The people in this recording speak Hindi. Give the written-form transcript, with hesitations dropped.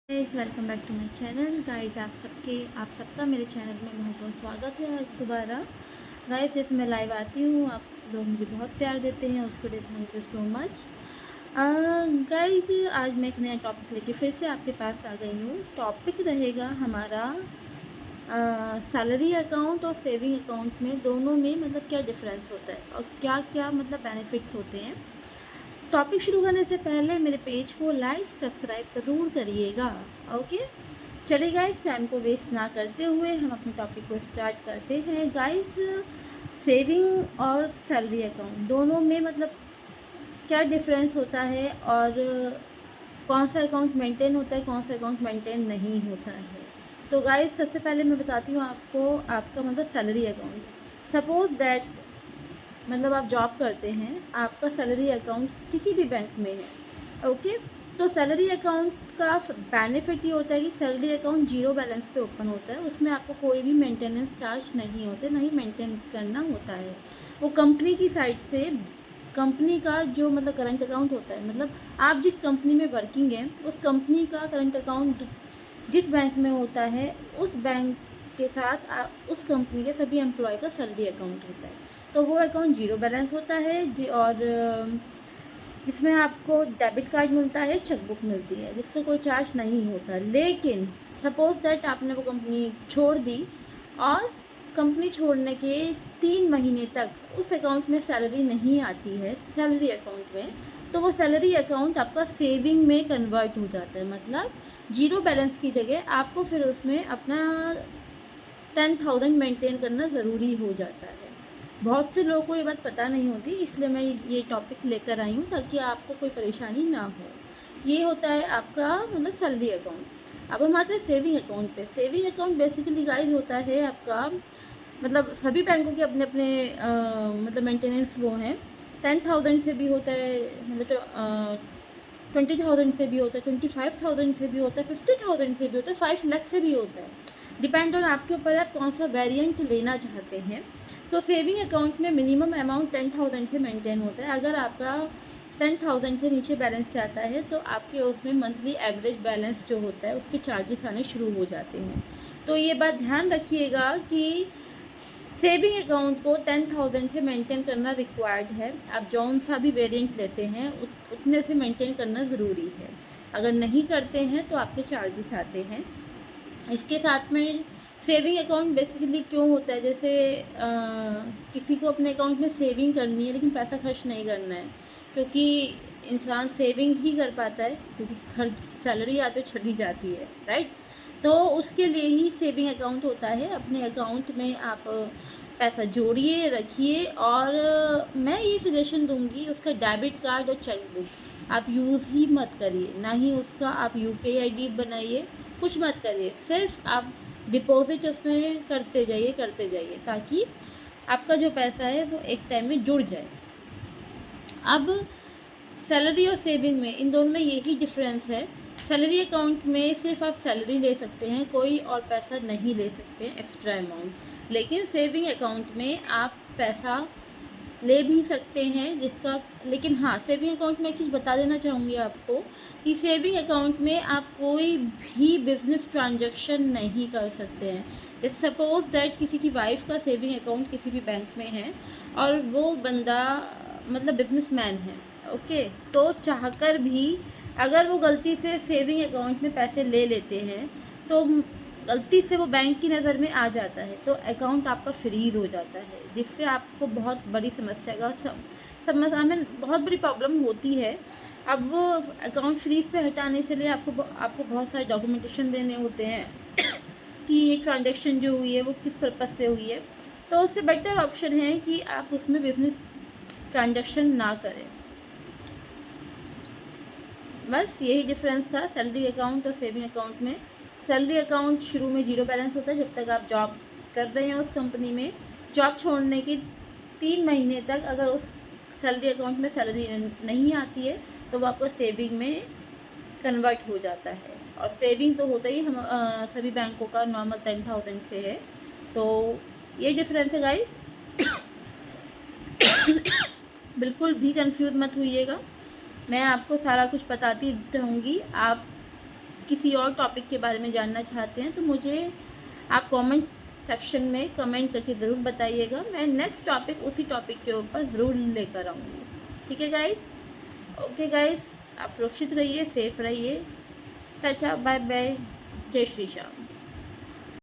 Guys welcome back to my channel. Guys आप सबका मेरे चैनल में बहुत बहुत स्वागत है आज दोबारा। गाइस जैसे मैं लाइव आती हूँ आप लोग मुझे बहुत प्यार देते हैं, उसके लिए thank you so much. Guys आज मैं एक नया टॉपिक लेके फिर से आपके पास आ गई हूँ। टॉपिक रहेगा हमारा सैलरी अकाउंट और सेविंग अकाउंट में दोनों में मतलब क्या डिफरेंस होता है और क्या क्या मतलब बेनिफिट्स होते हैं। टॉपिक शुरू करने से पहले मेरे पेज को लाइक सब्सक्राइब ज़रूर करिएगा। ओके, चलिए गाइस टाइम को वेस्ट ना करते हुए हम अपने टॉपिक को स्टार्ट करते हैं। गाइस सेविंग और सैलरी अकाउंट दोनों में मतलब क्या डिफरेंस होता है और कौन सा अकाउंट मेंटेन होता है, कौन सा अकाउंट मेंटेन नहीं होता है। तो गाइस सबसे पहले मैं बताती हूँ आपको आपका मतलब सैलरी अकाउंट। सपोज़ दैट मतलब आप जॉब करते हैं, आपका सैलरी अकाउंट किसी भी बैंक में है। ओके, तो सैलरी अकाउंट का बेनिफिट ये होता है कि सैलरी अकाउंट जीरो बैलेंस पे ओपन होता है। उसमें आपको कोई भी मेंटेनेंस चार्ज नहीं होते, नहीं मेंटेन करना होता है। वो कंपनी की साइड से कंपनी का जो मतलब करंट अकाउंट होता है, मतलब आप जिस कंपनी में वर्किंग हैं उस कंपनी का करंट अकाउंट जिस बैंक में होता है उस बैंक के साथ उस कंपनी के सभी एम्प्लॉय का सैलरी अकाउंट होता है। तो वो अकाउंट जीरो बैलेंस होता है और जिसमें आपको डेबिट कार्ड मिलता है, चेकबुक मिलती है, जिसका कोई चार्ज नहीं होता। लेकिन सपोज़ दैट आपने वो कंपनी छोड़ दी और कंपनी छोड़ने के 3 महीने तक उस अकाउंट में सैलरी नहीं आती है सैलरी अकाउंट में, तो वो सैलरी अकाउंट आपका सेविंग में कन्वर्ट हो जाता है। मतलब जीरो बैलेंस की जगह आपको फिर उसमें अपना 10,000 मेंटेन करना ज़रूरी हो जाता है। बहुत से लोगों को ये बात पता नहीं होती, इसलिए मैं ये टॉपिक लेकर आई हूँ ताकि आपको कोई परेशानी ना हो। ये होता है आपका मतलब सैलरी अकाउंट। अब हम आते हैं सेविंग अकाउंट पे। सेविंग अकाउंट बेसिकली गाइस होता है आपका मतलब सभी बैंकों के अपने अपने मतलब मेंटेनेंस वो हैं। 10,000 से भी होता है, मतलब 20,000 से भी होता है, 25,000 से भी होता है, 50,000 से भी होता है, 5 लाख से भी होता है। डिपेंड ऑन आपके ऊपर है आप कौन सा वेरिएंट लेना चाहते हैं। तो सेविंग अकाउंट में मिनिमम अमाउंट 10,000 से मेंटेन होता है। अगर आपका 10,000 से नीचे बैलेंस जाता है तो आपके उसमें मंथली एवरेज बैलेंस जो होता है उसके चार्जेस आने शुरू हो जाते हैं। तो ये बात ध्यान रखिएगा कि सेविंग अकाउंट को 10,000 से मेंटेन करना रिक्वायर्ड है। आप जौन सा भी वेरिएंट लेते हैं उतने से मेंटेन करना ज़रूरी है। अगर नहीं करते हैं तो आपके चार्जेस आते हैं। इसके साथ में सेविंग अकाउंट बेसिकली क्यों होता है, जैसे किसी को अपने अकाउंट में सेविंग करनी है लेकिन पैसा खर्च नहीं करना है, क्योंकि इंसान सेविंग ही कर पाता है क्योंकि खर्च सैलरी आती है चली जाती है, राइट। तो उसके लिए ही सेविंग अकाउंट होता है। अपने अकाउंट में आप पैसा जोड़िए, रखिए और मैं ये सजेशन दूंगी उसका डेबिट कार्ड और चेकबुक आप यूज़ ही मत करिए, ना ही उसका आप यूपीआई आईडी बनाइए, कुछ मत करिए। सिर्फ आप डिपॉजिट उसमें करते जाइए ताकि आपका जो पैसा है वो एक टाइम में जुड़ जाए। अब सैलरी और सेविंग में इन दोनों में यही डिफरेंस है। सैलरी अकाउंट में सिर्फ आप सैलरी ले सकते हैं, कोई और पैसा नहीं ले सकते एक्स्ट्रा अमाउंट। लेकिन सेविंग अकाउंट में आप पैसा ले भी सकते हैं जिसका, लेकिन हाँ सेविंग अकाउंट में एक चीज़ बता देना चाहूँगी आपको कि सेविंग अकाउंट में आप कोई भी बिजनेस ट्रांजैक्शन नहीं कर सकते हैं। जैसे सपोज दैट किसी की वाइफ का सेविंग अकाउंट किसी भी बैंक में है और वो बंदा मतलब बिजनेसमैन है, ओके, तो चाहकर भी अगर वो गलती से सेविंग अकाउंट में पैसे ले लेते हैं तो गलती से वो बैंक की नज़र में आ जाता है तो अकाउंट आपका फ्रीज हो जाता है, जिससे आपको बहुत बड़ी समस्या का समस्या में बहुत बड़ी प्रॉब्लम होती है। अब वो अकाउंट फ्रीज पे हटाने से लिए आपको बहुत सारे डॉक्यूमेंटेशन देने होते हैं कि ये ट्रांजैक्शन जो हुई है वो किस पर्पज़ से हुई है। तो उससे बेटर ऑप्शन है कि आप उसमें बिजनेस ट्रांजैक्शन ना करें। बस यही डिफरेंस था सैलरी अकाउंट और सेविंग अकाउंट में। सैलरी अकाउंट शुरू में जीरो बैलेंस होता है जब तक आप जॉब कर रहे हैं उस कंपनी में। जॉब छोड़ने के 3 महीने तक अगर उस सैलरी अकाउंट में सैलरी नहीं आती है तो वो आपका सेविंग में कन्वर्ट हो जाता है। और सेविंग तो होता ही हम सभी बैंकों का नॉर्मल 10,000 से है। तो ये डिफरेंस है गाइस। बिल्कुल भी कंफ्यूज मत होइएगा, मैं आपको सारा कुछ बताती रहूँगी। आप किसी और टॉपिक के बारे में जानना चाहते हैं तो मुझे आप कमेंट सेक्शन में कमेंट करके ज़रूर बताइएगा। मैं नेक्स्ट टॉपिक उसी टॉपिक के ऊपर ज़रूर लेकर आऊँगी। ठीक है गाइस, ओके गाइस, आप सुरक्षित रहिए, सेफ रहिए। टाटा, बाय बाय, जय श्री श्याम।